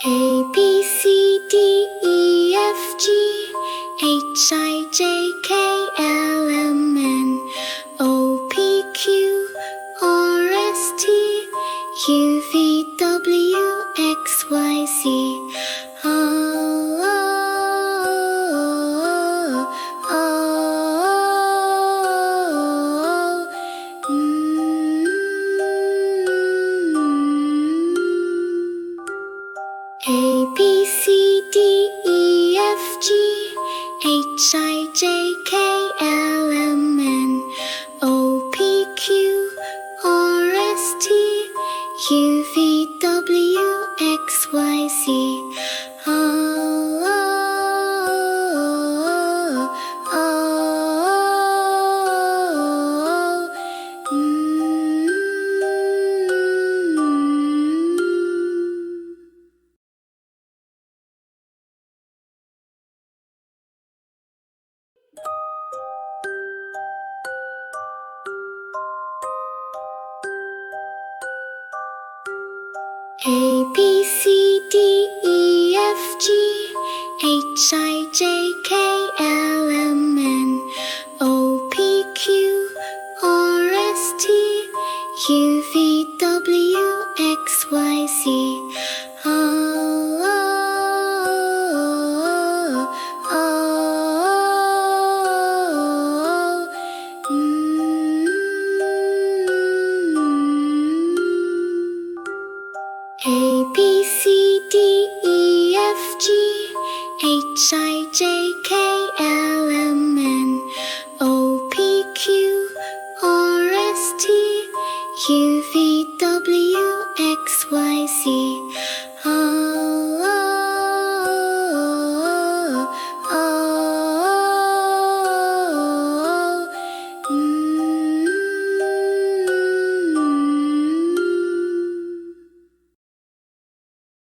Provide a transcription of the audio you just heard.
A B C D E F G H I J K L M N O P Q R S T U V W X Y Z. A B C D E F G H I J K L M N O P Q R S T U V W X Y Z. A B C D E F G H I J K L